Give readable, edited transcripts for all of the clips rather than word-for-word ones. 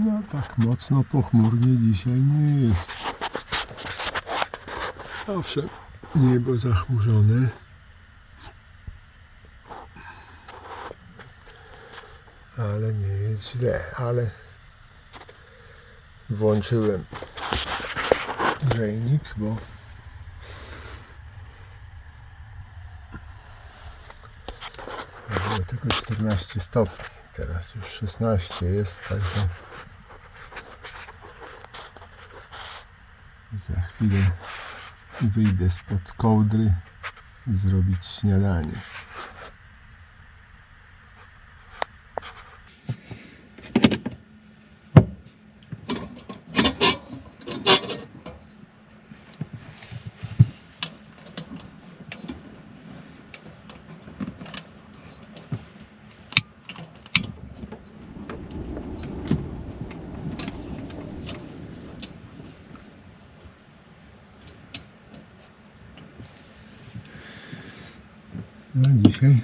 No tak mocno pochmurnie dzisiaj nie jest. Owszem, niebo zachmurzone. Ale nie jest źle, ale włączyłem grzejnik, bo było tylko 14 stopni, teraz już 16 jest, także za chwilę wyjdę spod kołdry zrobić śniadanie. No dzisiaj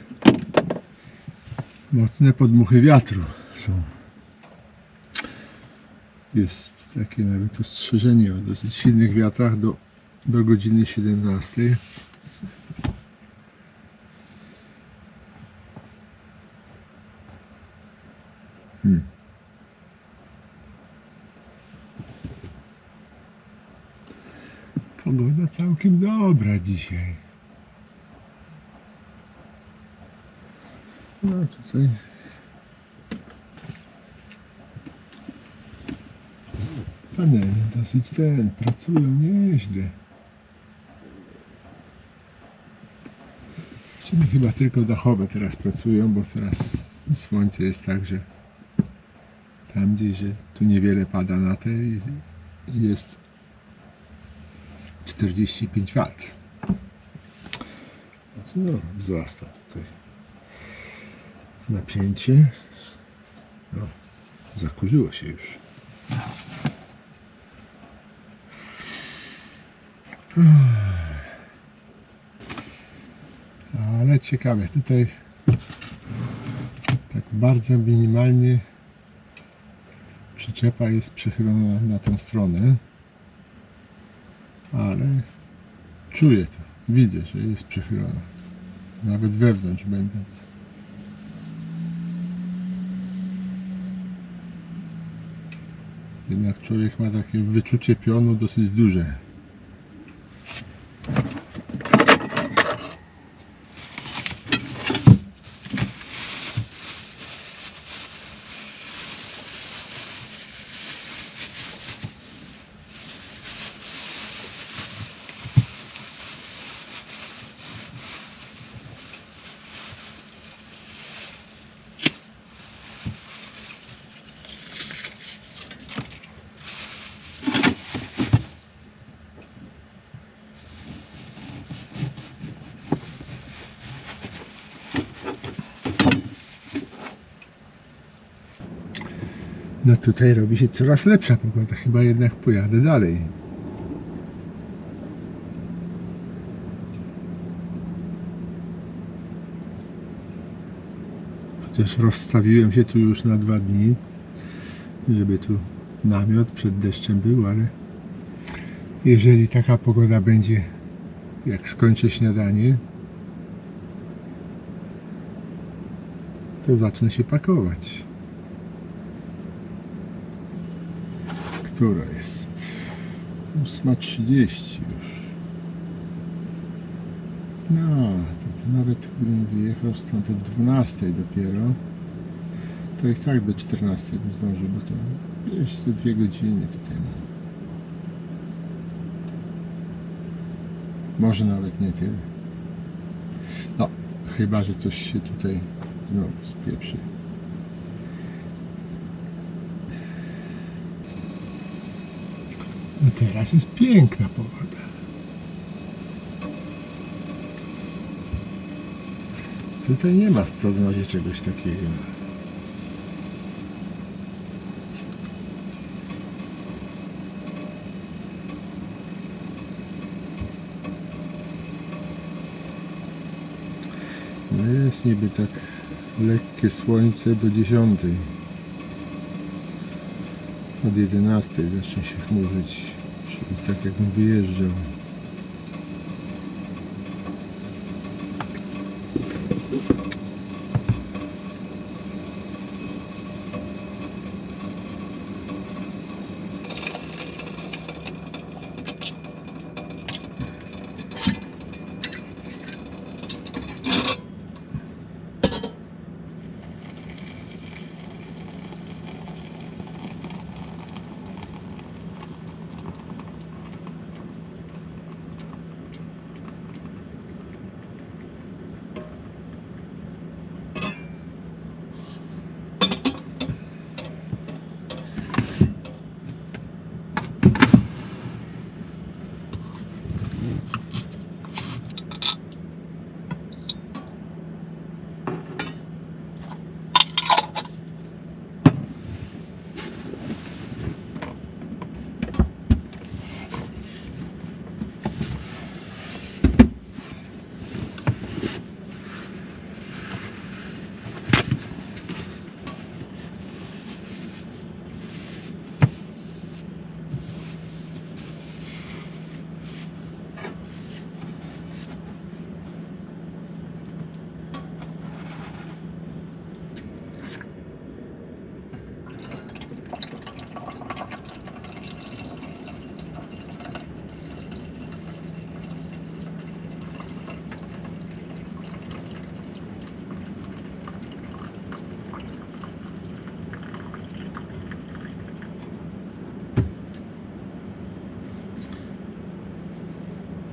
mocne podmuchy wiatru są. Jest takie nawet ostrzeżenie o dosyć silnych wiatrach do godziny 17. Pogoda całkiem dobra dzisiaj. No tutaj panele dosyć pracują nieźle. Czyli chyba tylko dachowe teraz pracują, bo teraz słońce jest tak, że tam gdzieś, że tu niewiele pada na te i jest 45 W. No, wzrasta tutaj napięcie. No, zakurzyło się już. Ale ciekawe, tutaj tak bardzo minimalnie przyczepa jest przechylona na tę stronę, ale czuję to, widzę, że jest przechylona, nawet wewnątrz będąc. Jednak człowiek ma takie wyczucie pionu dosyć duże. No tutaj robi się coraz lepsza pogoda, chyba jednak pojadę dalej. Chociaż rozstawiłem się tu już na 2 dni, żeby tu namiot przed deszczem był, ale jeżeli taka pogoda będzie, jak skończę śniadanie, to zacznę się pakować. Która jest 8:30 już. No, to nawet gdybym wyjechał stąd o 12 dopiero, to i tak do 14 bym zdążył, bo to gdzieś za 2 godziny tutaj mam. Może nawet nie tyle. No, chyba że coś się tutaj znowu spieprzy. No teraz jest piękna pogoda. Tutaj nie ma w prognozie czegoś takiego. No jest niby tak lekkie słońce do 10. Od 11 zacznie się chmurzyć, czyli tak jakbym wyjeżdżał.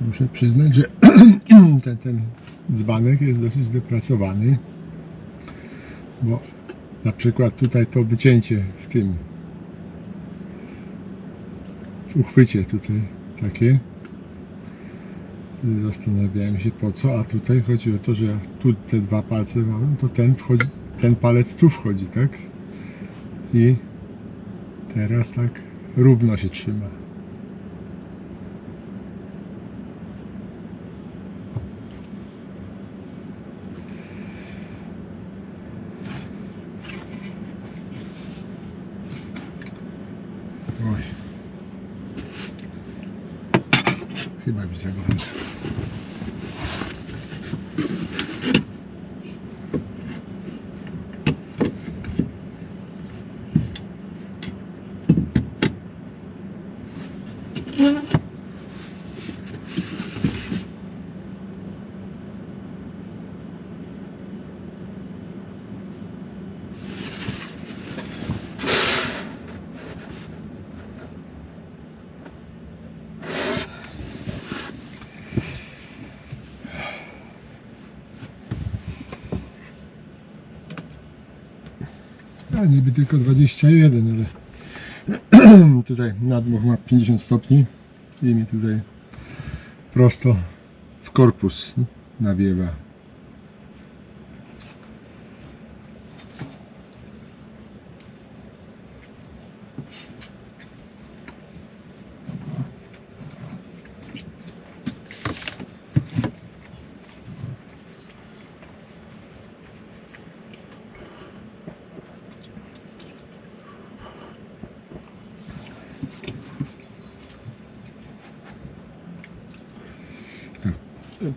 Muszę przyznać, że ten dzbanek jest dosyć dopracowany, bo na przykład tutaj to wycięcie w tym uchwycie tutaj takie, zastanawiałem się po co, a tutaj chodzi o to, że jak tu te dwa palce mam, to ten wchodzi, ten palec tu wchodzi, tak? I teraz tak równo się trzyma. Oj. Chyba mi za gorąco. A niby tylko 21, ale tutaj nadmuch ma 50 stopni i mi tutaj prosto w korpus nawiewa.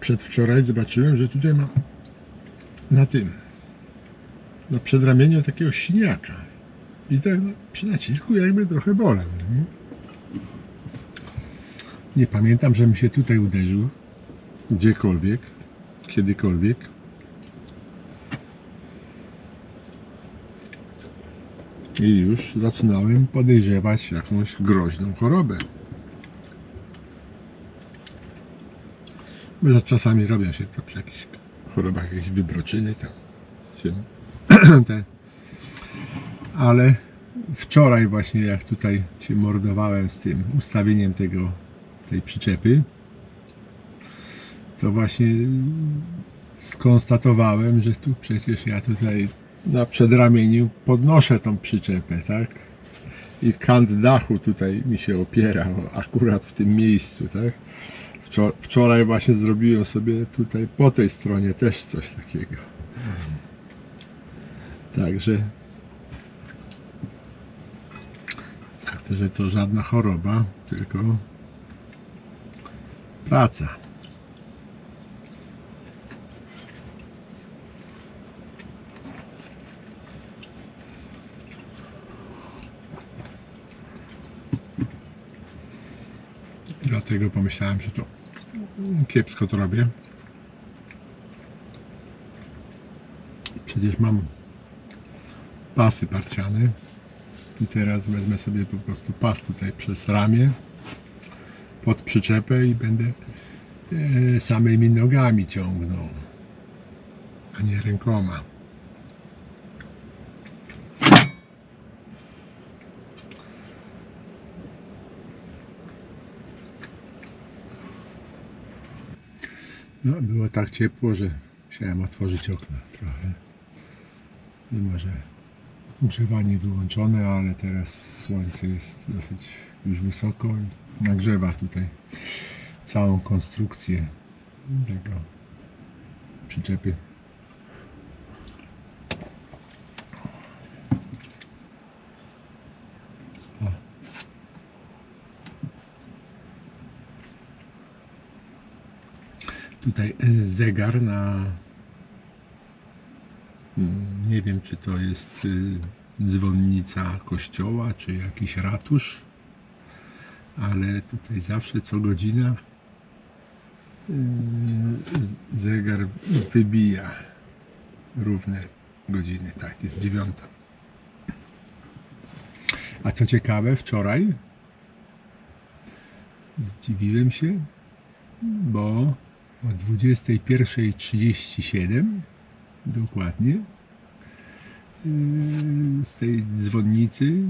Przedwczoraj zobaczyłem, że tutaj mam na tym, na przedramieniu takiego siniaka i tak no, przy nacisku jakby trochę bolał. Nie pamiętam, żebym się tutaj uderzył gdziekolwiek, kiedykolwiek. I już zaczynałem podejrzewać jakąś groźną chorobę. Bo czasami robią się to przy jakichś chorobach, jakieś wybroczyny, to się ale wczoraj właśnie jak tutaj się mordowałem z tym ustawieniem tej przyczepy, to właśnie skonstatowałem, że tu przecież ja tutaj na przedramieniu podnoszę tą przyczepę, tak? I kant dachu tutaj mi się opiera akurat w tym miejscu, tak? Wczoraj właśnie zrobiłem sobie tutaj po tej stronie też coś takiego. Także myślę, że to żadna choroba, tylko praca. Dlatego pomyślałem, że to kiepsko to robię. Przecież mam pasy parciane i teraz wezmę sobie po prostu pas tutaj przez ramię pod przyczepę i będę samymi nogami ciągnął, a nie rękoma. No, było tak ciepło, że musiałem otworzyć okno trochę. Mimo że ogrzewanie wyłączone, ale teraz słońce jest dosyć już wysoko i nagrzewa tutaj całą konstrukcję tego przyczepy. O. Tutaj zegar na, nie wiem, czy to jest dzwonnica kościoła, czy jakiś ratusz, ale tutaj zawsze co godzina zegar wybija równe godziny. Tak, jest 9. A co ciekawe, wczoraj zdziwiłem się, bo o 21:37 dokładnie z tej dzwonnicy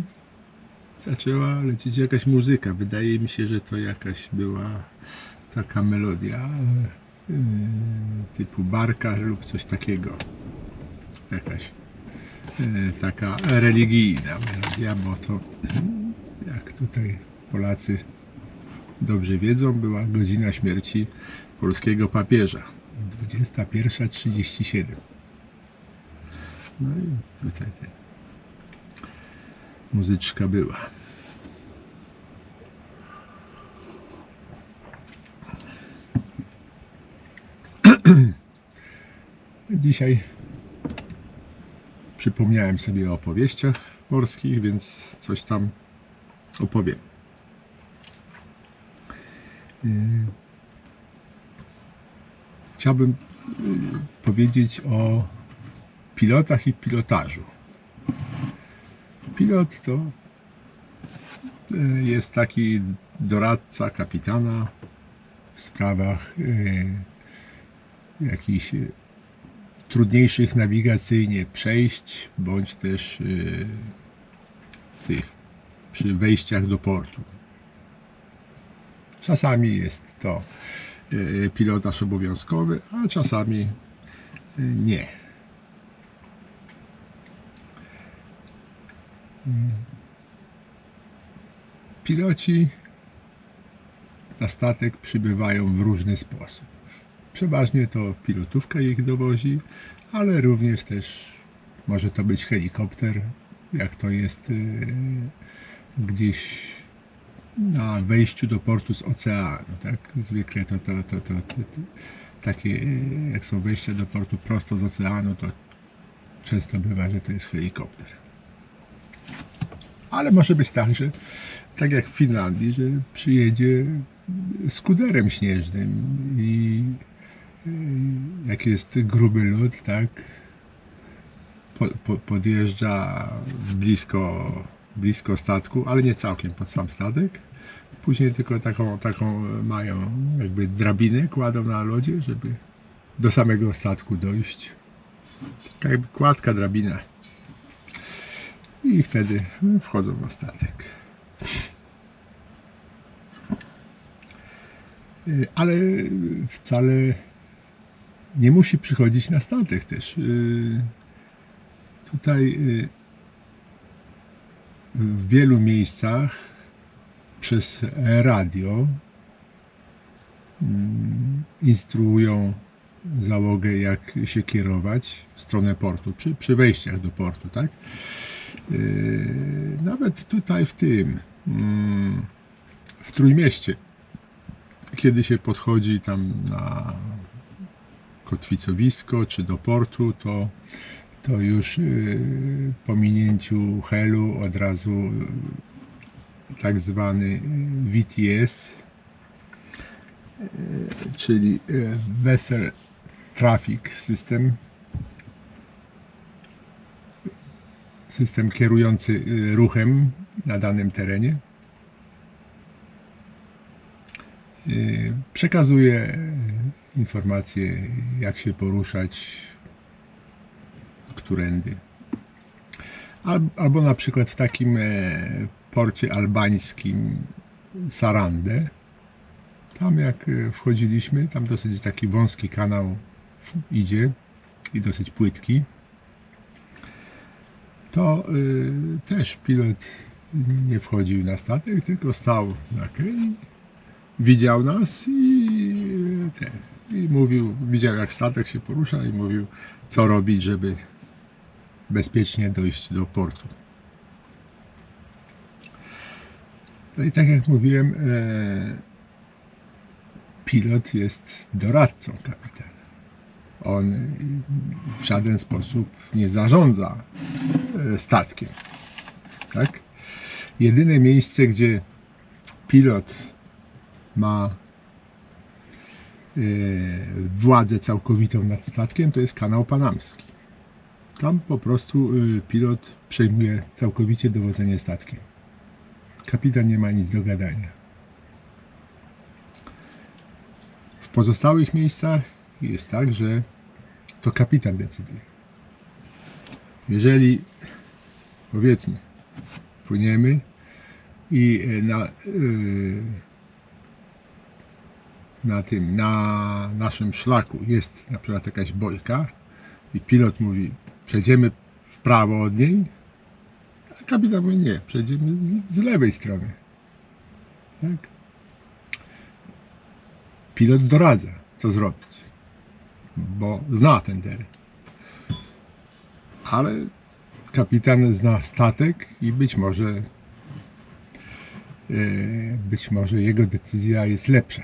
zaczęła lecieć jakaś muzyka. Wydaje mi się, że to jakaś była taka melodia typu barka lub coś takiego. Jakaś taka religijna melodia, bo to, jak tutaj Polacy dobrze wiedzą, była godzina śmierci polskiego papieża. 21:37. No i tutaj muzyczka była. Dzisiaj przypomniałem sobie o opowieściach morskich, więc coś tam opowiem. Chciałbym powiedzieć o pilotach i pilotażu. Pilot to jest taki doradca kapitana w sprawach jakichś trudniejszych nawigacyjnie przejść, bądź też przy wejściach do portu. Czasami jest to pilotaż obowiązkowy, a czasami nie. Piloci na statek przybywają w różny sposób. Przeważnie to pilotówka ich dowozi, ale również też może to być helikopter, jak to jest gdzieś na wejściu do portu z oceanu, tak? Zwykle to takie, jak są wejścia do portu prosto z oceanu, to często bywa, że to jest helikopter. Ale może być tak, że tak jak w Finlandii, że przyjedzie skuterem śnieżnym i jak jest gruby lód, tak, podjeżdża blisko statku, ale nie całkiem pod sam statek. Później tylko taką mają jakby drabinę, kładą na lodzie, żeby do samego statku dojść. Tak jakby kładka, drabina. I wtedy wchodzą na statek. Ale wcale nie musi przychodzić na statek też. Tutaj w wielu miejscach przez radio instruują załogę, jak się kierować w stronę portu, przy wejściach do portu, tak? Nawet tutaj w tym w Trójmieście. Kiedy się podchodzi tam na kotwicowisko czy do portu, to już po minięciu Helu od razu tak zwany VTS, czyli Vessel Traffic System, system kierujący ruchem na danym terenie, przekazuje informacje, jak się poruszać, którędy. Albo na przykład w takim porcie albańskim Sarande, tam jak wchodziliśmy, tam dosyć taki wąski kanał idzie i dosyć płytki, to też pilot nie wchodził na statek, tylko stał na kei, widział nas i mówił, widział jak statek się porusza i mówił, co robić, żeby bezpiecznie dojść do portu. No i tak jak mówiłem, pilot jest doradcą kapitana. On w żaden sposób nie zarządza statkiem. Tak? Jedyne miejsce, gdzie pilot ma władzę całkowitą nad statkiem, to jest kanał panamski. Tam po prostu pilot przejmuje całkowicie dowodzenie statkiem. Kapitan nie ma nic do gadania. W pozostałych miejscach jest tak, że to kapitan decyduje. Jeżeli, powiedzmy, płyniemy i na naszym szlaku jest na przykład jakaś bojka i pilot mówi, przejdziemy w prawo od niej, a kapitan mówi, nie, przejdziemy z lewej strony. Tak? Pilot doradza, co zrobić, bo zna ten teren. Ale kapitan zna statek i być może jego decyzja jest lepsza.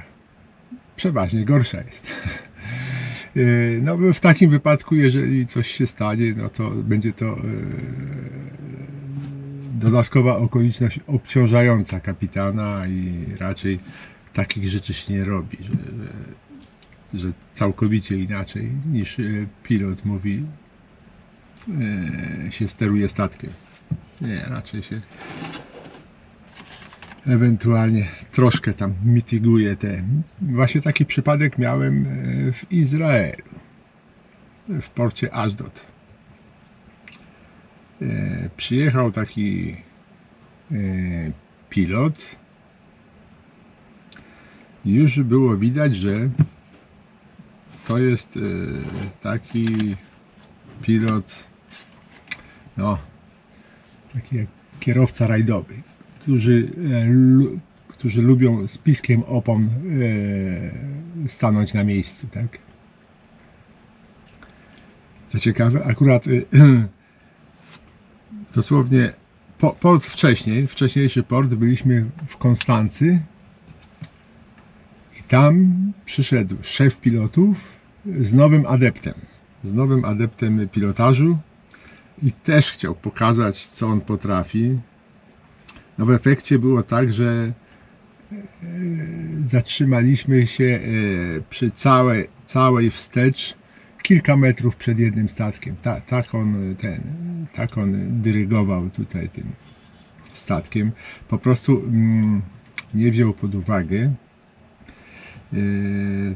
Przeważnie gorsza jest. No w takim wypadku, jeżeli coś się stanie, no to będzie to dodatkowa okoliczność obciążająca kapitana i raczej takich rzeczy się nie robi, że całkowicie inaczej niż pilot mówi, się steruje statkiem. Nie, raczej się ewentualnie troszkę tam mityguje te. Właśnie taki przypadek miałem w Izraelu, w porcie Ashdod. Przyjechał taki pilot i już było widać, że to jest taki pilot, no, taki jak kierowca rajdowy, którzy lubią z piskiem opon stanąć na miejscu, tak? Co ciekawe, akurat dosłownie port wcześniejszy port, byliśmy w Konstancy i tam przyszedł szef pilotów z nowym adeptem pilotażu i też chciał pokazać, co on potrafi. No w efekcie było tak, że zatrzymaliśmy się przy całej wstecz kilka metrów przed jednym statkiem. Tak on dyrygował tutaj tym statkiem. Po prostu nie wziął pod uwagę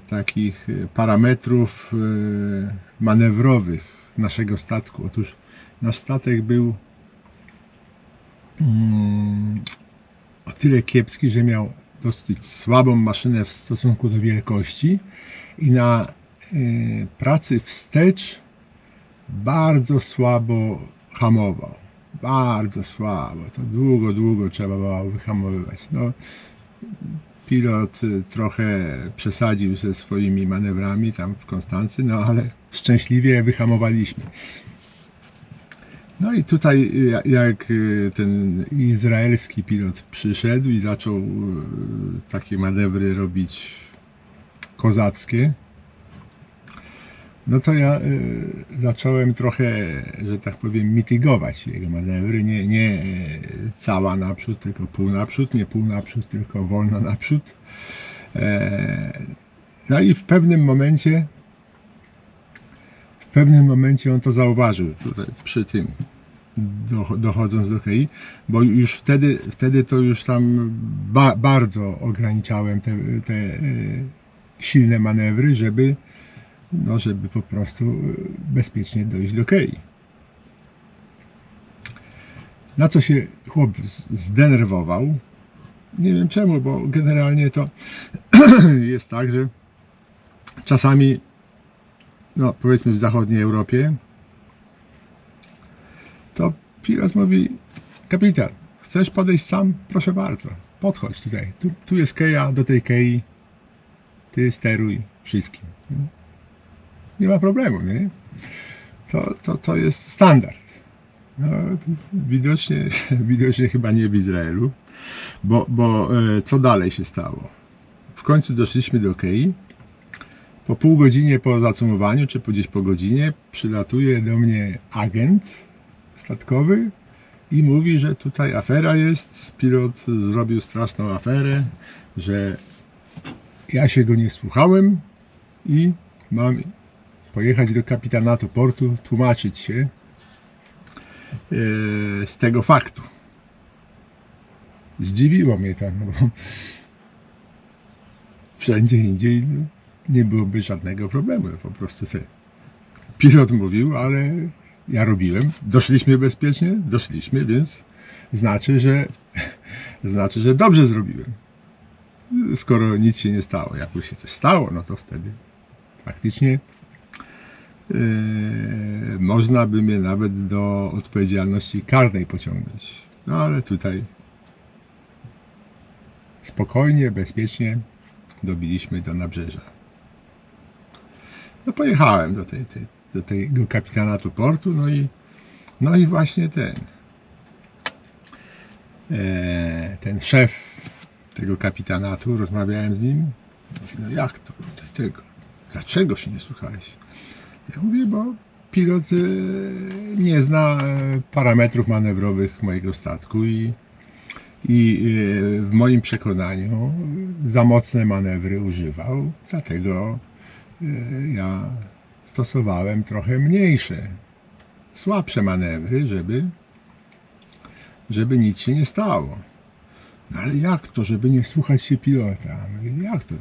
takich parametrów manewrowych naszego statku. Otóż nasz statek był o tyle kiepski, że miał dosyć słabą maszynę w stosunku do wielkości i na pracy wstecz bardzo słabo hamował. Bardzo słabo. To długo trzeba było wyhamowywać. No, pilot trochę przesadził ze swoimi manewrami tam w Konstancy, no ale szczęśliwie wyhamowaliśmy. No i tutaj jak ten izraelski pilot przyszedł i zaczął takie manewry robić kozackie, no to ja zacząłem trochę, że tak powiem, mitygować jego manewry, nie cała naprzód, tylko pół naprzód, nie pół naprzód, tylko wolno naprzód. No i w pewnym momencie on to zauważył tutaj przy tym, dochodząc do Kei, bo już wtedy to już tam bardzo ograniczałem te silne manewry, żeby po prostu bezpiecznie dojść do Kei. Na co się chłop zdenerwował. Nie wiem czemu, bo generalnie to jest tak, że czasami, no powiedzmy w zachodniej Europie, to pilot mówi: kapitan, chcesz podejść sam? Proszę bardzo, podchodź tutaj. Tu jest keja, do tej kei ty steruj wszystkim. Nie ma problemu, nie? To jest standard. No, widocznie chyba nie w Izraelu, bo co dalej się stało? W końcu doszliśmy do Kei. Po pół godzinie po zacumowaniu, czy gdzieś po godzinie, przylatuje do mnie agent statkowy i mówi, że tutaj afera jest, pilot zrobił straszną aferę, że ja się go nie słuchałem i mam pojechać do kapitanatu portu, tłumaczyć się z tego faktu. Zdziwiło mnie to, no bo wszędzie indziej nie byłoby żadnego problemu. Po prostu pilot mówił, ale ja robiłem. Doszliśmy bezpiecznie? Doszliśmy, więc znaczy, że dobrze zrobiłem. Skoro nic się nie stało. Jak już się coś stało, no to wtedy faktycznie można by mnie nawet do odpowiedzialności karnej pociągnąć. No ale tutaj spokojnie, bezpiecznie dobiliśmy do nabrzeża. No pojechałem do tego kapitanatu portu, no i właśnie ten szef tego kapitanatu, rozmawiałem z nim, mówi: no jak to tutaj tego? Dlaczego się nie słuchałeś? Ja mówię: bo pilot nie zna parametrów manewrowych mojego statku i w moim przekonaniu za mocne manewry używał, dlatego ja stosowałem trochę mniejsze, słabsze manewry, żeby nic się nie stało. No ale jak to, żeby nie słuchać się pilota? Mówię: jak to?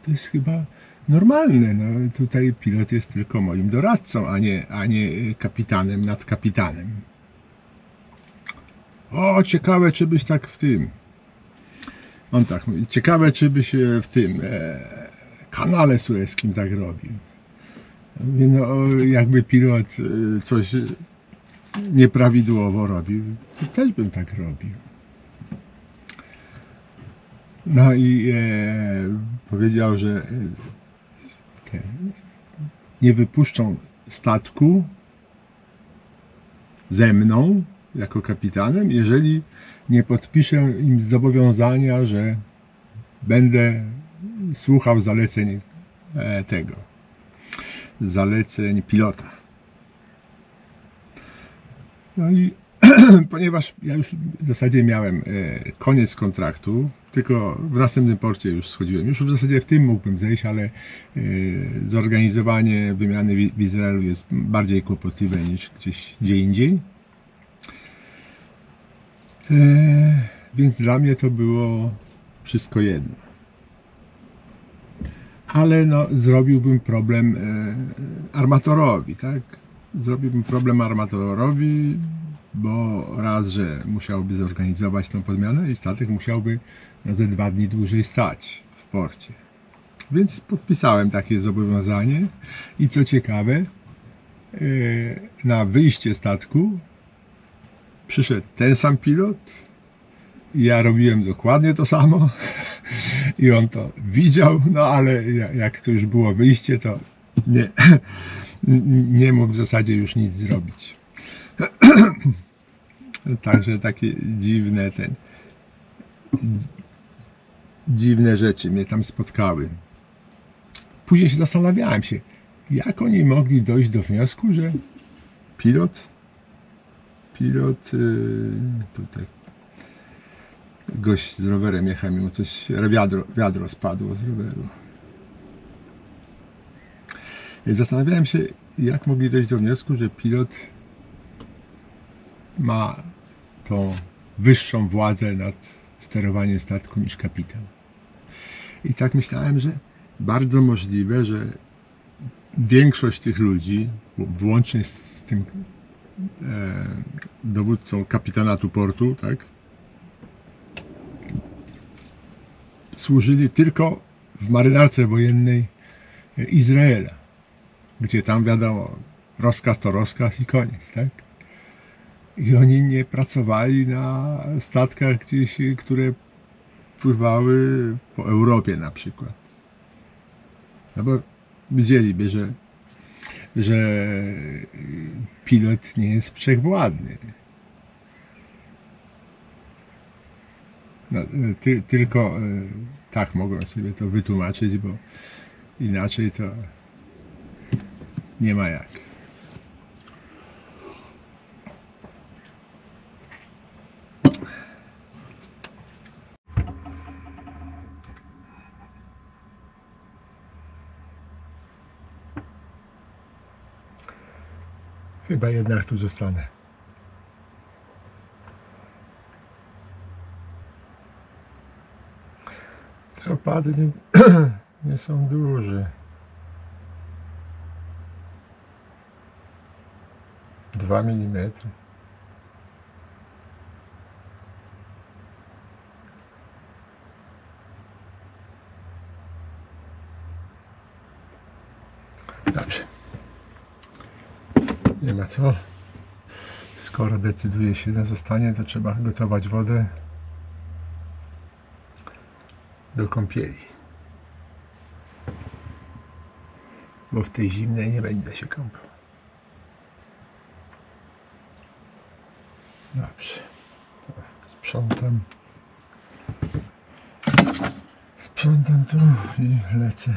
To jest chyba normalne. No, tutaj pilot jest tylko moim doradcą, a nie kapitanem nad kapitanem. O, ciekawe, czy byś tak w tym. On tak mówi: ciekawe, czy byś w tym kanale sueskim tak robił. Mówię: no, jakby pilot coś nieprawidłowo robił, to też bym tak robił. No i powiedział, że nie wypuszczą statku ze mną jako kapitanem, jeżeli nie podpiszę im zobowiązania, że będę słuchał zaleceń zaleceń pilota. No i ponieważ ja już w zasadzie miałem koniec kontraktu, tylko w następnym porcie już schodziłem. Już w zasadzie w tym mógłbym zejść, ale zorganizowanie wymiany w Izraelu jest bardziej kłopotliwe niż gdzie indziej. Więc dla mnie to było wszystko jedno. Ale no, zrobiłbym problem armatorowi, tak? Zrobiłbym problem armatorowi, bo raz, że musiałby zorganizować tą podmianę i statek musiałby ze 2 dni dłużej stać w porcie. Więc podpisałem takie zobowiązanie i co ciekawe, na wyjście statku przyszedł ten sam pilot i ja robiłem dokładnie to samo i on to widział, no ale jak to już było wyjście, to nie mógł w zasadzie już nic zrobić. Także takie dziwne rzeczy mnie tam spotkały. Później się zastanawiałem się, jak oni mogli dojść do wniosku, że pilot tutaj gość z rowerem jechał, mu coś, wiadro spadło z roweru. I zastanawiałem się, jak mogli dojść do wniosku, że pilot ma tą wyższą władzę nad sterowaniem statku niż kapitan. I tak myślałem, że bardzo możliwe, że większość tych ludzi, włącznie z tym dowódcą kapitanatu portu, tak, służyli tylko w marynarce wojennej Izraela, gdzie tam wiadomo, rozkaz to rozkaz i koniec, tak? I oni nie pracowali na statkach gdzieś, które pływały po Europie na przykład. No bo widzieliby, że pilot nie jest wszechwładny. No, tylko tak mogłem sobie to wytłumaczyć, bo inaczej to nie ma jak. Chyba jednak tu zostanę. Te opady nie są duże. 2 mm. Dobrze. Nie ma co. Skoro decyduje się na zostanie, to trzeba gotować wodę do kąpieli. Bo w tej zimnej nie będę się kąpał. Dobrze. Sprzątam. Sprzątam tu i lecę.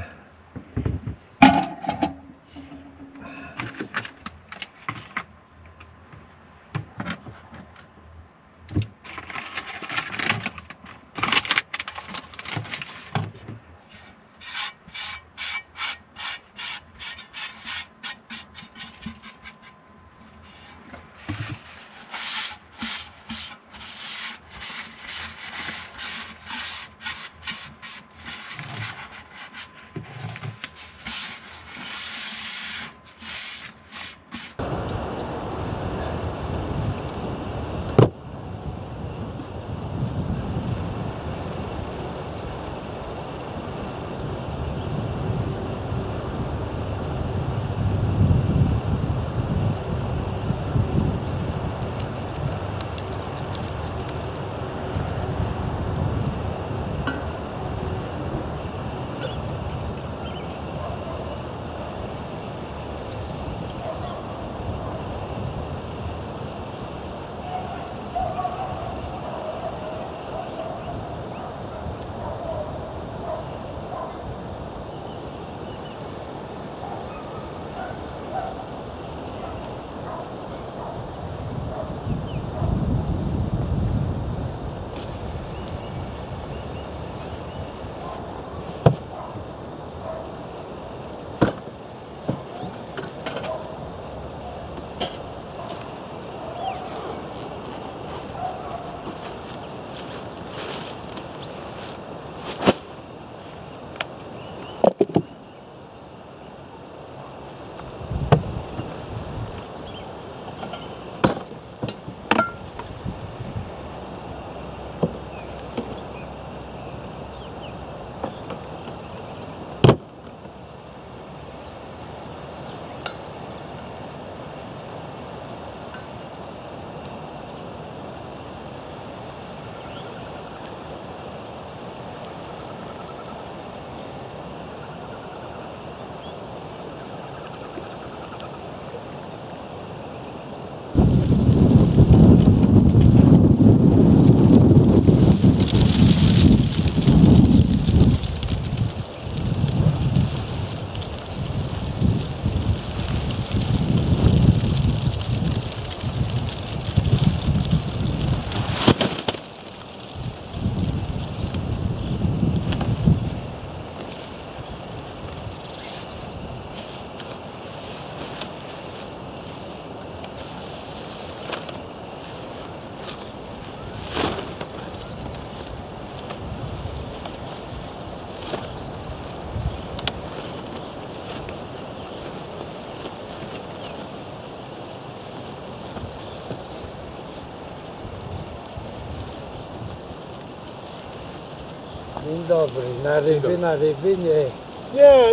Dzień dobry, na Dzień ryby, dobry. na ryby, nie.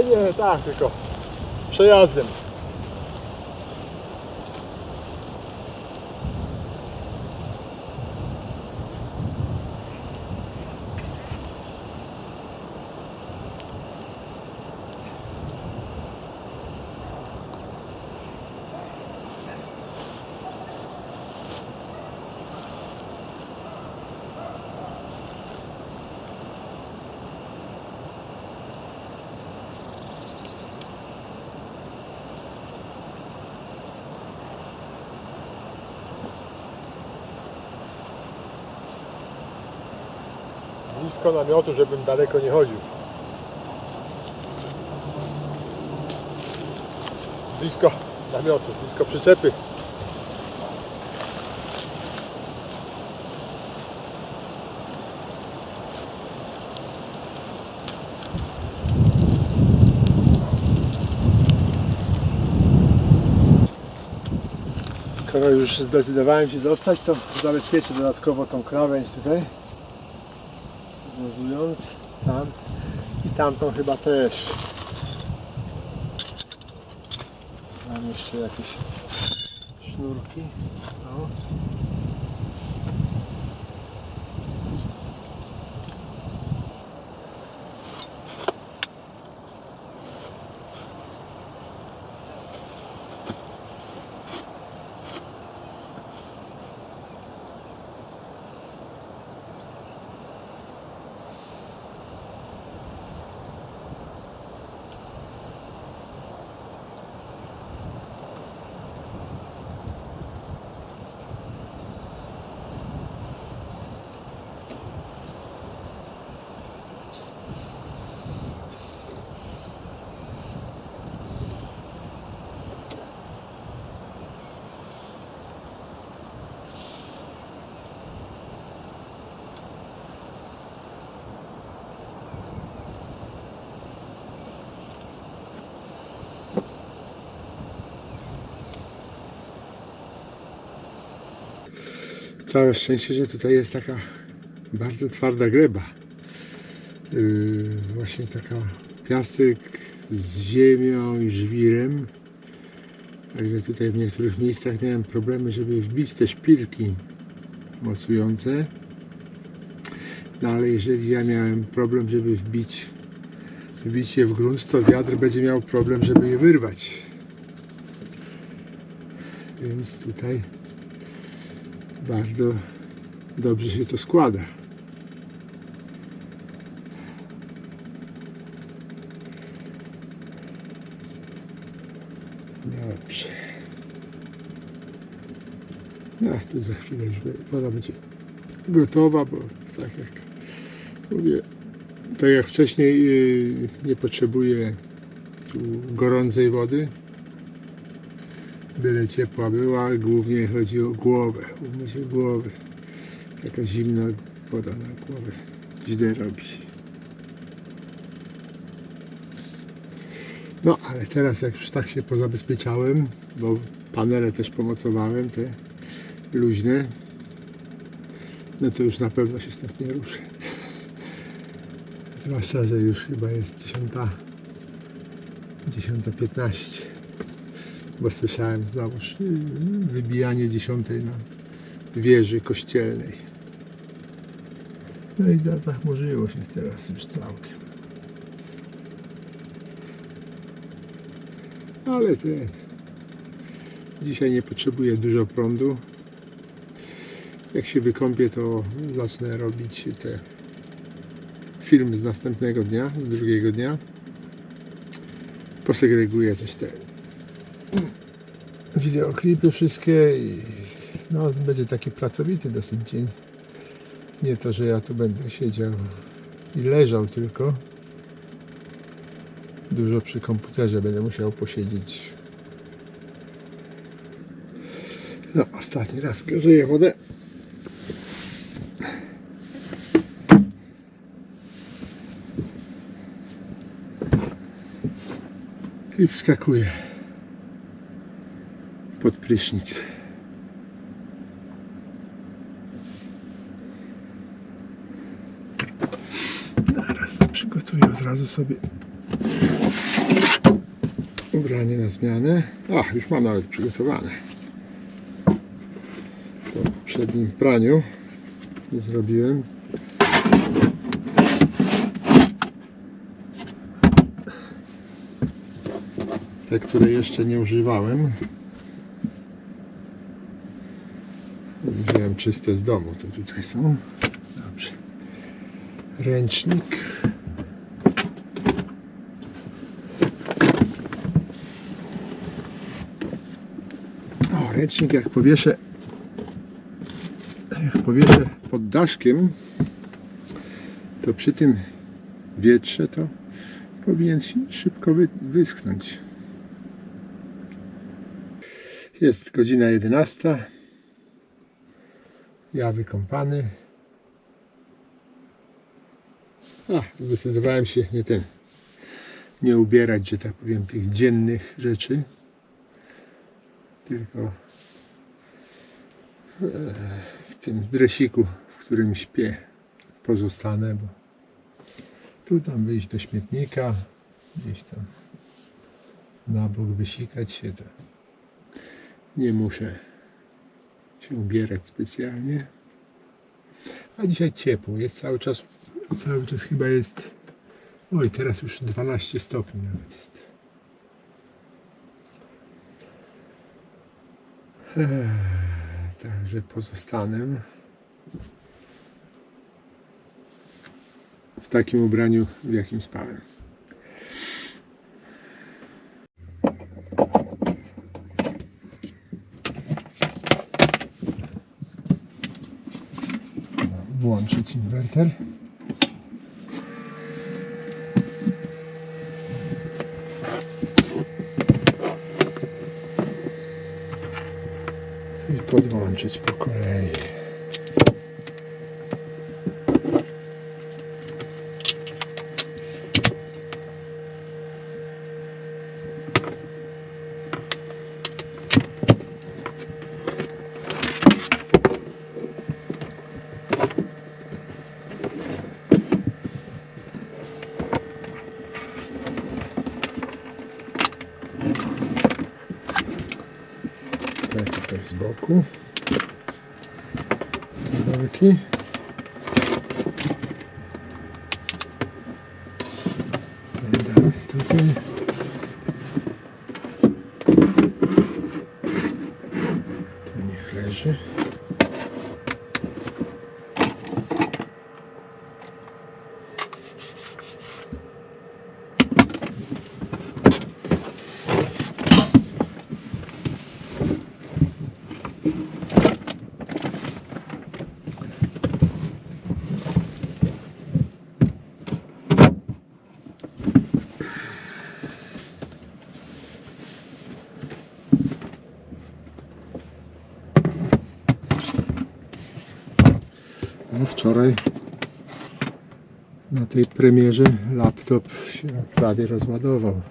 Nie, tak, tylko przejazdem. Blisko namiotu, żebym daleko nie chodził. Blisko namiotu, blisko przyczepy. Skoro już zdecydowałem się zostać, to zabezpieczę dodatkowo tą krawędź tutaj. Wozując tam i tamtą chyba też. Mam jeszcze jakieś sznurki. O. Całe szczęście, że tutaj jest taka bardzo twarda gleba. Właśnie taka piasek z ziemią i żwirem. Także tutaj w niektórych miejscach miałem problemy, żeby wbić te szpilki mocujące. No ale jeżeli ja miałem problem, żeby wbić je w grunt, to wiatr będzie miał problem, żeby je wyrwać. Więc tutaj bardzo dobrze się to składa. Dobrze. No, tu za chwilę już woda będzie gotowa, bo tak jak mówię, tak jak wcześniej nie potrzebuję tu gorącej wody. Byle ciepła była, głównie chodzi o głowę, umycie głowy. Taka zimna woda na głowę źle robi. No, ale teraz jak już tak się pozabezpieczałem, bo panele też pomocowałem, te luźne, no to już na pewno się stąd nie ruszę. Zwłaszcza, że już chyba jest 10:15. Bo słyszałem znowu wybijanie 10 na wieży kościelnej. No i zachmurzyło się teraz już całkiem. Ale dzisiaj nie potrzebuję dużo prądu. Jak się wykąpię, to zacznę robić te filmy z następnego dnia, z drugiego dnia. Posegreguję też te wideoklipy wszystkie i no, będzie taki pracowity dosyć dzień. Nie to, że ja tu będę siedział i leżał tylko. Dużo przy komputerze będę musiał posiedzieć. No, ostatni raz grzeję wodę. I wskakuję pod prysznic. Przygotuję od razu sobie ubranie na zmianę. Ach, już mam nawet przygotowane. Po poprzednim praniu zrobiłem. Te, które jeszcze nie używałem. Wziąłem czyste z domu, to tutaj są. Dobrze. Ręcznik. O, ręcznik jak powieszę pod daszkiem, to przy tym wietrze to powinien się szybko wyschnąć. Jest godzina 11. Ja wykąpany. Zdecydowałem się nie ubierać, że tak powiem, tych dziennych rzeczy, tylko w tym dresiku, w którym śpię, pozostanę, bo tu tam wyjść do śmietnika, gdzieś tam na bok wysikać się, to nie muszę się ubierać specjalnie. A dzisiaj ciepło, jest cały czas chyba jest, oj, teraz już 12 stopni nawet jest. Także pozostanę w takim ubraniu, w jakim spałem. Włączyć inwerter. I podłączyć po kolei. Tutaj z boku kabelki. Damy tutaj. Tu niech leży. No, wczoraj na tej premierze laptop się prawie rozładował.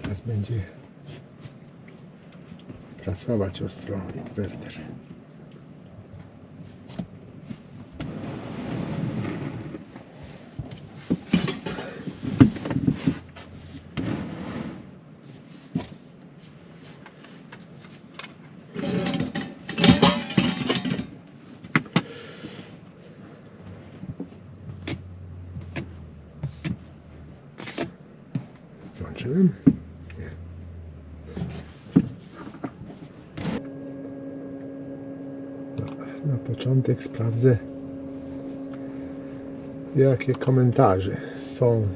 Teraz będzie pracować ostro inwerter. Włączyłem? Nie. Na początek sprawdzę, jakie komentarze są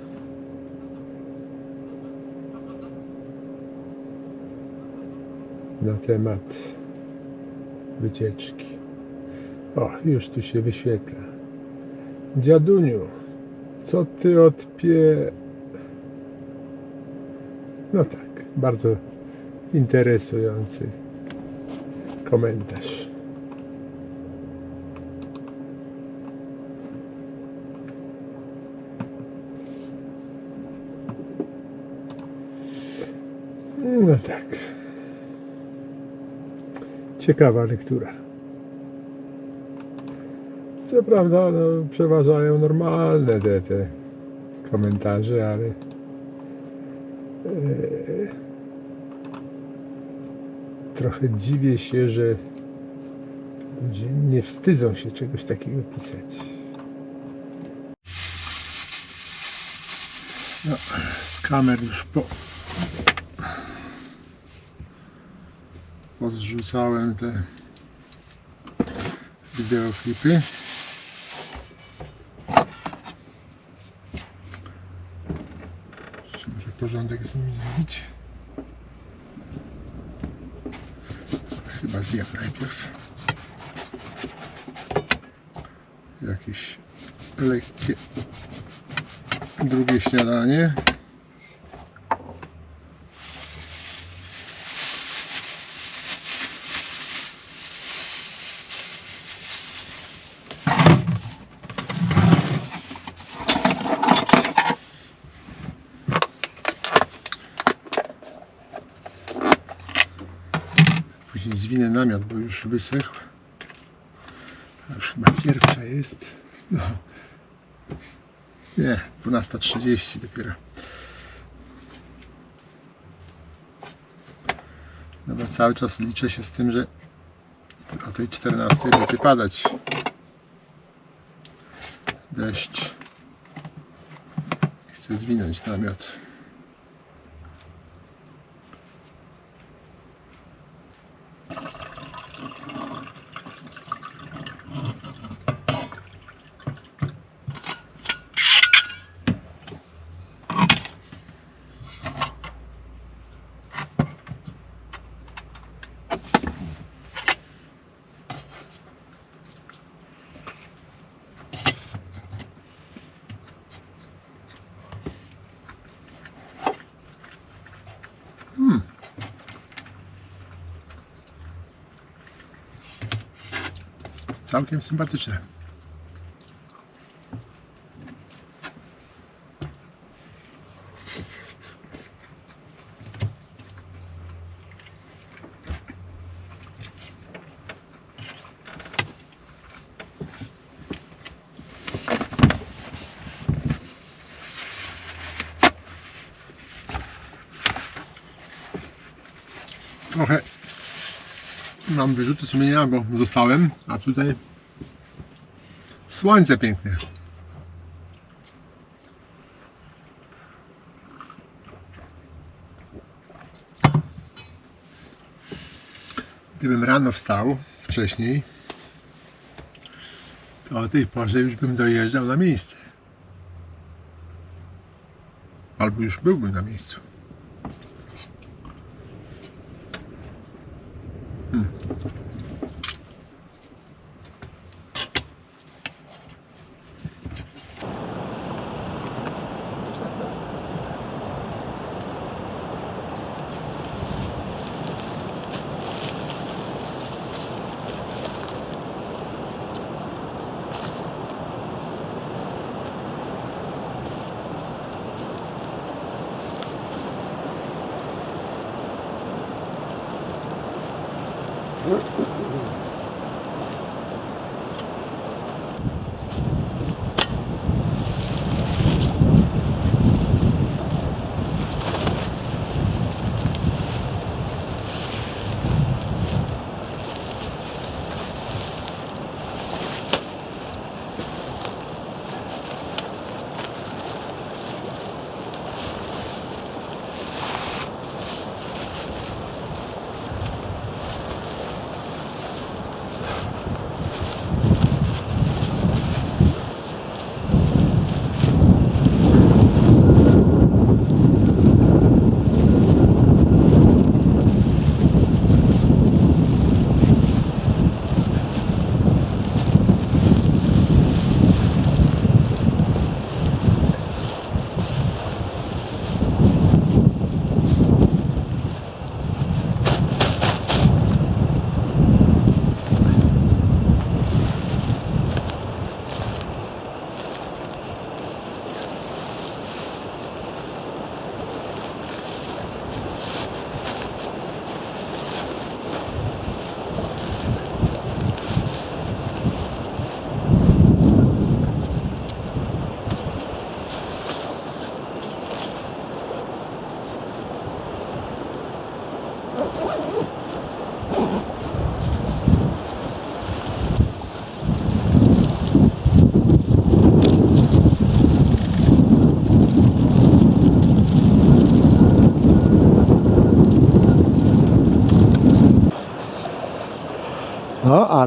na temat wycieczki. O, już tu się wyświetla. Dziaduniu, co ty No tak, bardzo interesujący komentarz. No tak. Ciekawa lektura. Co prawda, no, przeważają normalne te komentarze, ale trochę dziwię się, że ludzie nie wstydzą się czegoś takiego pisać. No, z kamer już pozrzucałem te wideoklipy. Muszę porządek z nimi zrobić. Chyba zjem najpierw jakieś lekkie drugie śniadanie. Później zwinę namiot, bo już wysechł. A już chyba pierwsza jest. No. Nie, 12:30 dopiero. No bo cały czas liczę się z tym, że o tej 14:00 będzie padać deszcz. Chcę zwinąć namiot. Całkiem sympatyczne. Trochę mam wyrzuty sumienia, bo zostałem, a tutaj słońce piękne. Gdybym rano wstał wcześniej, to o tej porze już bym dojeżdżał na miejsce. Albo już byłbym na miejscu. Hmm.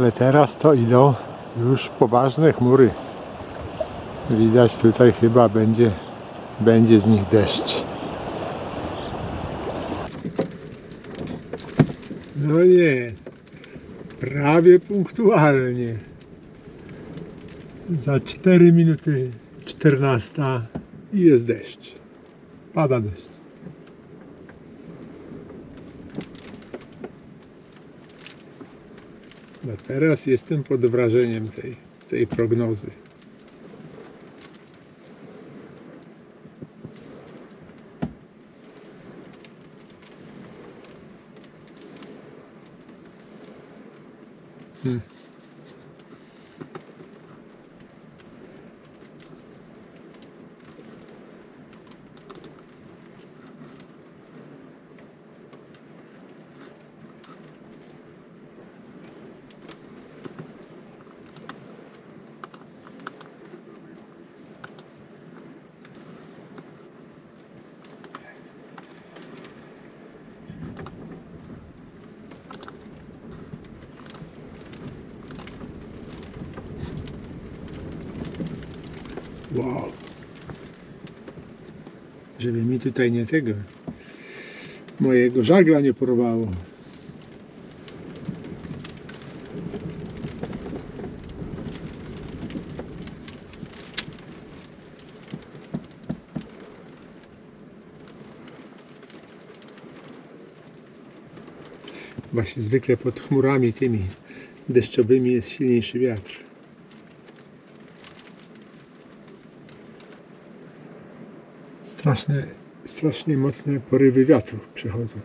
ale teraz to idą już poważne chmury. Widać tutaj chyba będzie z nich deszcz. No nie, prawie punktualnie. Za 4 minuty 14 i jest deszcz. Pada deszcz. No teraz jestem pod wrażeniem tej prognozy. Wow. Żeby mi tutaj nie mojego żagla nie porwało. Właśnie zwykle pod chmurami tymi deszczowymi jest silniejszy wiatr. Strasznie mocne porywy wiatru przechodzą.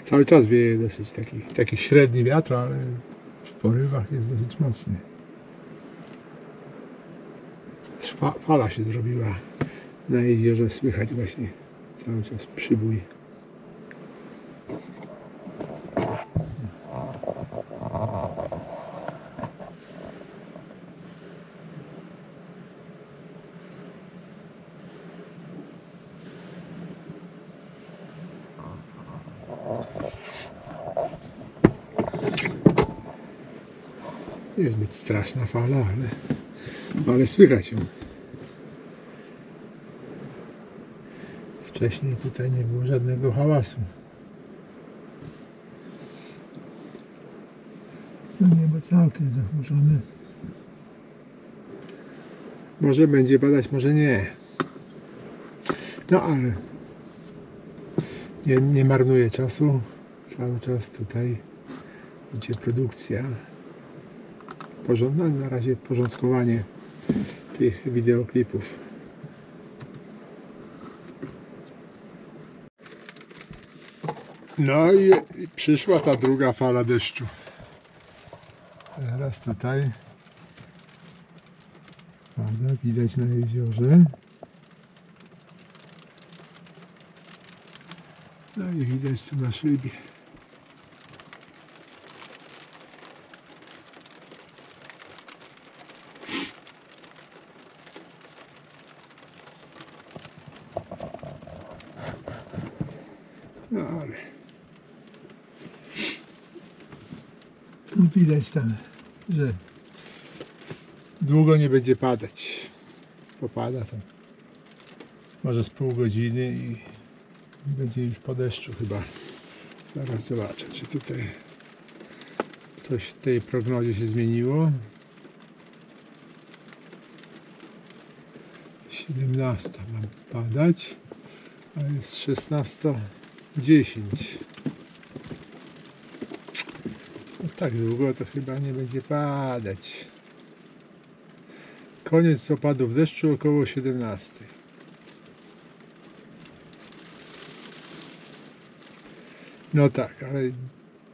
Cały czas wieje dosyć taki średni wiatr, ale w porywach jest dosyć mocny. Fala się zrobiła na jeziorze, słychać właśnie cały czas przybój. Niezbyt straszna fala, ale słychać ją. Wcześniej tutaj nie było żadnego hałasu. No niebo całkiem zachmurzone. Może będzie padać, może nie. No ale nie marnuję czasu. Cały czas tutaj idzie produkcja. Na razie porządkowanie tych wideoklipów. No i przyszła ta druga fala deszczu. Teraz tutaj pada, widać na jeziorze. No i widać tu na szybie. No ale widać tam, że długo nie będzie padać. Popada tam może z pół godziny i będzie już po deszczu chyba. Zaraz zobaczę, czy tutaj coś w tej prognozie się zmieniło. 17 ma padać, a jest 16:10. No tak długo to chyba nie będzie padać. Koniec opadów deszczu około 17. No tak, ale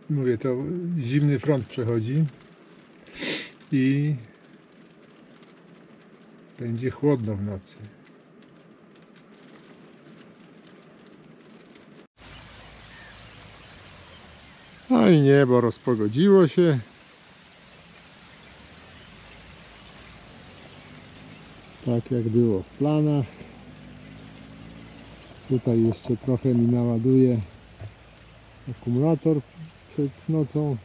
mówię, to zimny front przechodzi i będzie chłodno w nocy. No i niebo rozpogodziło się. Tak jak było w planach. Tutaj jeszcze trochę mi naładuje akumulator przed nocą.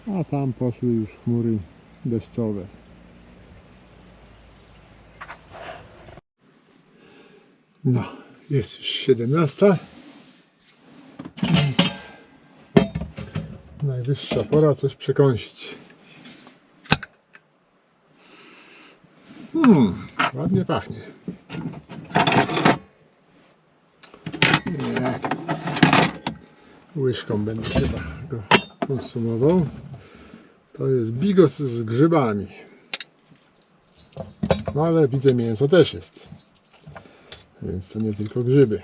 a tam poszły już chmury deszczowe. No, jest już 17, więc najwyższa pora coś przekąsić. Ładnie pachnie. Nie. Łyżką będę chyba go konsumował. To jest bigos z grzybami. No ale widzę, mięso też jest. Więc to nie tylko grzyby.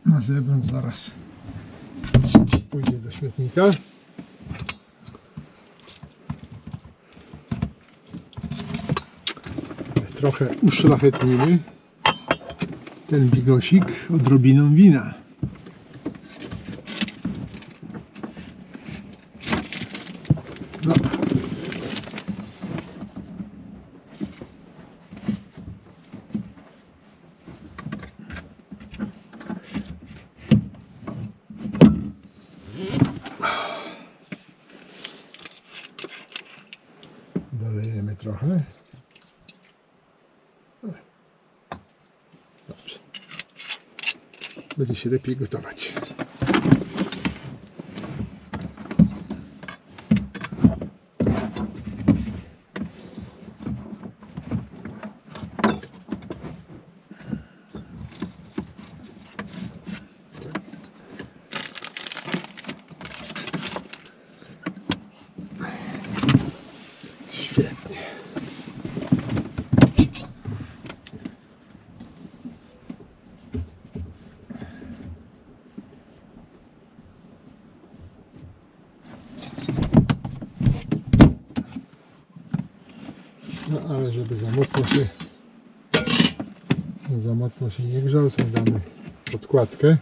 Na zewnątrz zaraz pójdzie do śmietnika. Trochę uszlachetnimy ten bigosik odrobiną wina. No. Dolejemy trochę. Dobrze. Będzie się lepiej gotować. Świetnie. No ale żeby za mocno się nie grzał, to damy podkładkę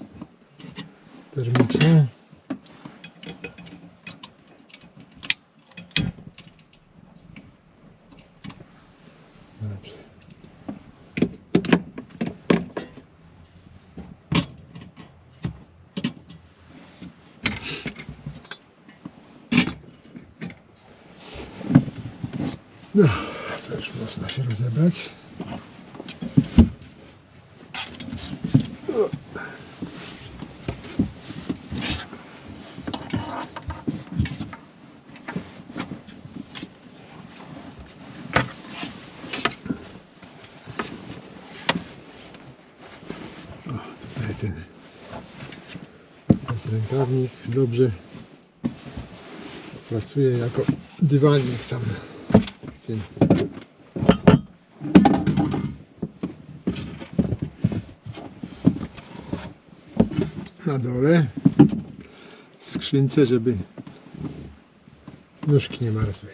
termiczną. Dobrze. No, to już można się rozebrać. Tutaj ten rękawnik dobrze pracuje jako dywanik tam w tym. Na dole w skrzynce, żeby nóżki nie marzły.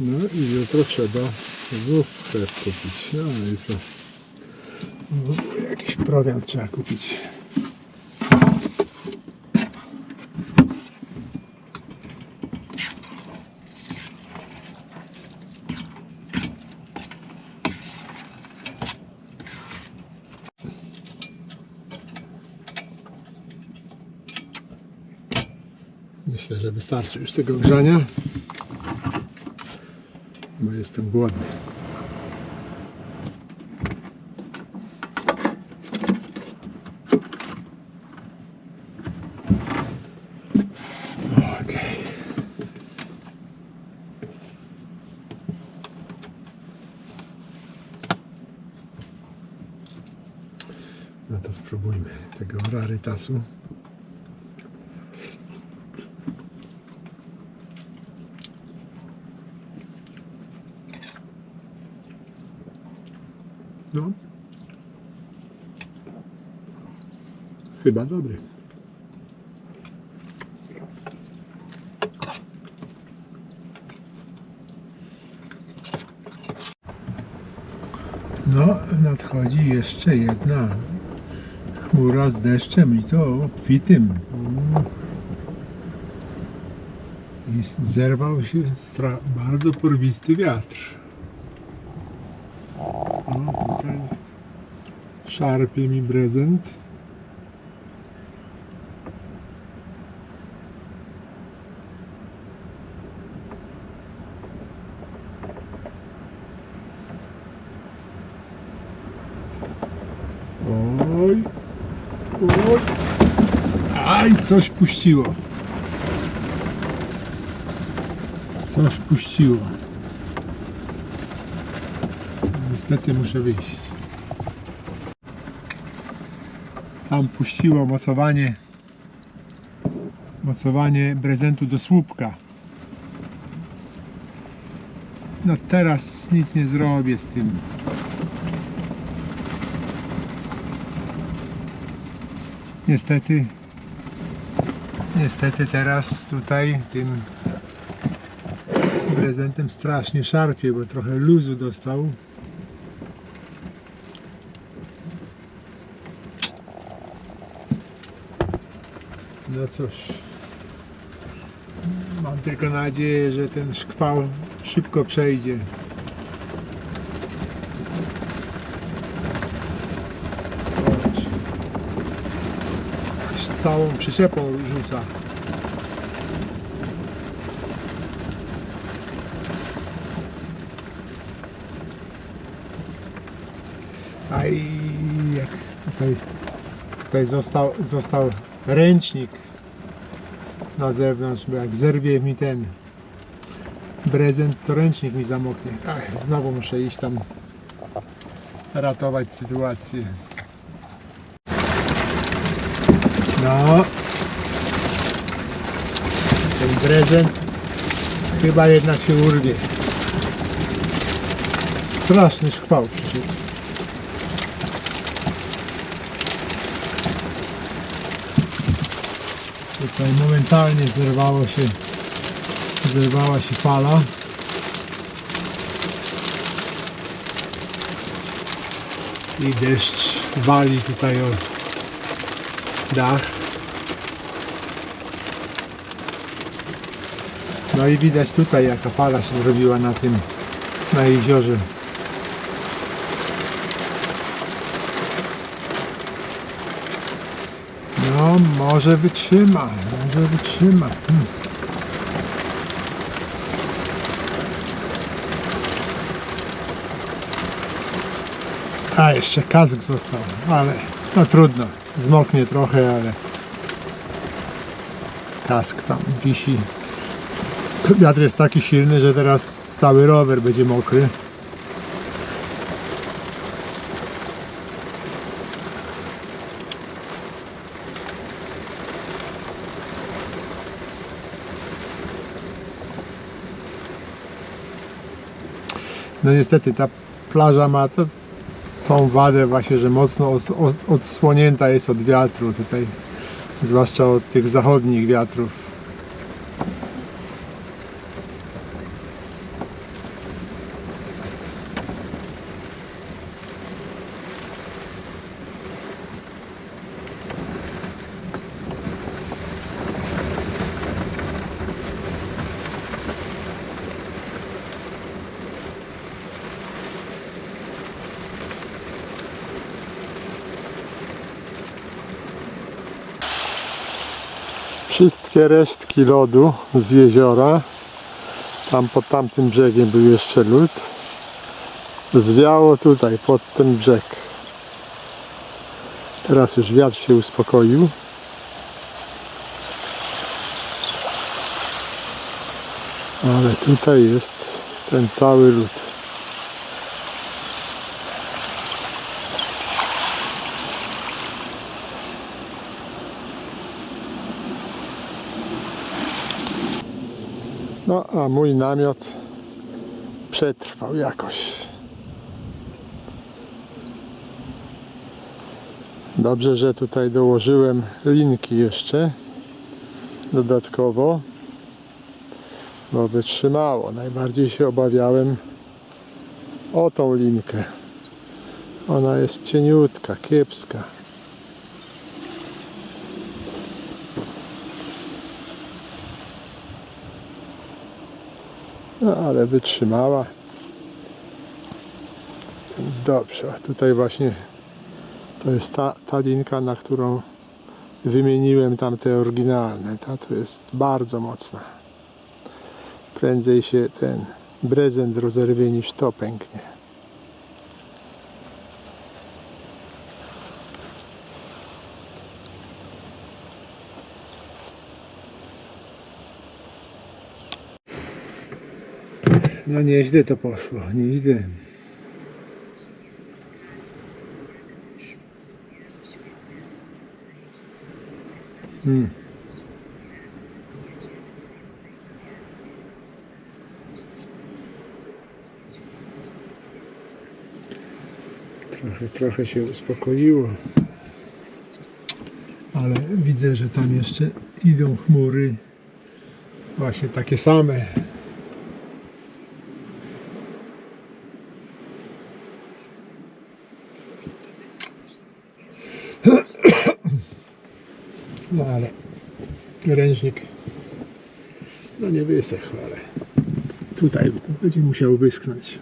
No i jutro trzeba znów chleb kupić. No jutro jakiś prowiant trzeba kupić. Myślę, że wystarczy już tego grzania, bo jestem głodny. Okej. Spróbujmy tego rarytasu. No. Chyba dobry. No, nadchodzi jeszcze jedna chmura z deszczem i to obfitym. I zerwał się bardzo porwisty wiatr. No, tutaj szarpie mi prezent. Oj, oj, aj, coś puściło. Coś puściło. Niestety muszę wyjść. Tam puściło mocowanie prezentu do słupka. No teraz nic nie zrobię z tym. Niestety teraz tutaj tym prezentem strasznie szarpie, bo trochę luzu dostał. No cóż, mam tylko nadzieję, że ten szkwał szybko przejdzie. Całą przyczepą rzuca. A i jak tutaj został ręcznik na zewnątrz, bo jak zerwie mi ten prezent, to ręcznik mi zamoknie. Ach, znowu muszę iść tam ratować sytuację. No, ten prezent chyba jednak się urwie. Straszny szkwał przyszedł. Tutaj momentalnie zerwała się fala. I deszcz wali tutaj o dach. No i widać tutaj jaka fala się zrobiła na jeziorze. No może wytrzyma. A jeszcze kask został, ale no trudno, zmoknie trochę, ale kask tam wisi. Wiatr jest taki silny, że teraz cały rower będzie mokry. No niestety ta plaża ma tą wadę właśnie, że mocno odsłonięta jest od wiatru tutaj, zwłaszcza od tych zachodnich wiatrów. Wszystkie resztki lodu z jeziora, tam pod tamtym brzegiem był jeszcze lód, zwiało tutaj pod ten brzeg. Teraz już wiatr się uspokoił. Ale tutaj jest ten cały lód. No a mój namiot przetrwał jakoś. Dobrze, że tutaj dołożyłem linki jeszcze dodatkowo, bo wytrzymało. Najbardziej się obawiałem o tą linkę. Ona jest cieniutka, kiepska. No ale wytrzymała. Więc dobrze. A tutaj właśnie to jest ta linka, na którą wymieniłem tamte oryginalne. Ta to jest bardzo mocna. Prędzej się ten brezent rozerwie niż to pęknie. No nieźle to poszło, nieźle. Trochę się uspokoiło. Ale widzę, że tam jeszcze idą chmury. Właśnie takie same. No ale ręcznik no nie wysechł, ale tutaj będzie musiał wyschnąć.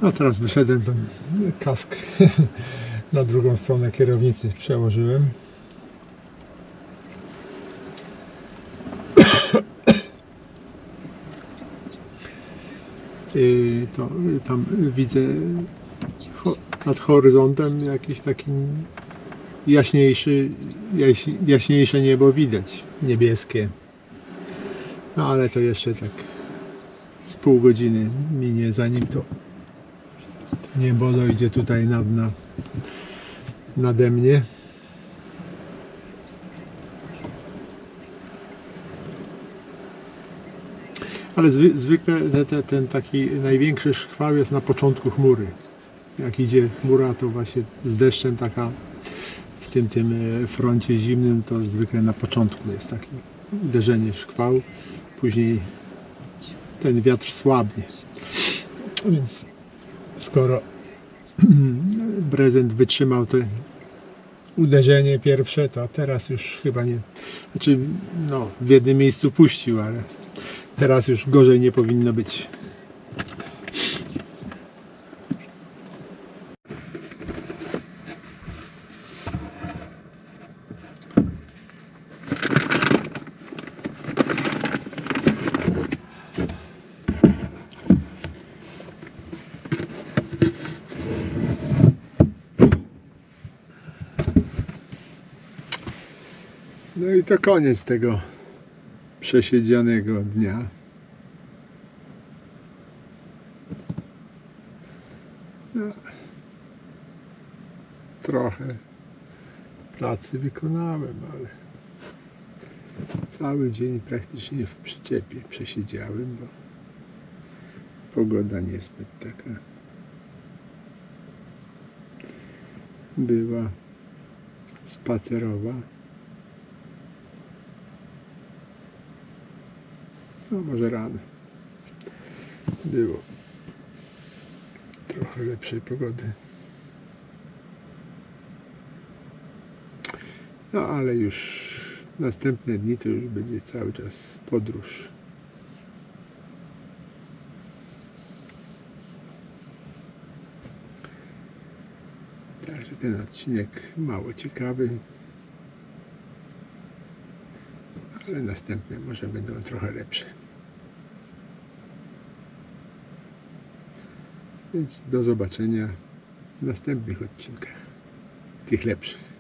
A teraz wyszedłem, ten kask na drugą stronę kierownicy przełożyłem. I to tam widzę nad horyzontem jakiś taki jaśniejsze niebo widać, niebieskie. No ale to jeszcze tak z pół godziny minie, zanim to niebo dojdzie tutaj nade mnie. Ale zwykle ten taki największy szkwał jest na początku chmury. Jak idzie chmura, to właśnie z deszczem taka w tym froncie zimnym, to zwykle na początku jest takie uderzenie, szkwał. Później ten wiatr słabnie. Więc skoro brezent wytrzymał to uderzenie pierwsze, to teraz już chyba nie. Znaczy, no, w jednym miejscu puścił, ale teraz już gorzej nie powinno być. No i to koniec tego przesiedzianego dnia. No, trochę pracy wykonałem, ale cały dzień praktycznie w przyczepie przesiedziałem, bo pogoda niezbyt taka była spacerowa. No może rano było trochę lepszej pogody. No ale już następne dni to już będzie cały czas podróż. Także ten odcinek mało ciekawy, ale następne może będą trochę lepsze. Więc do zobaczenia w następnych odcinkach, tych lepszych.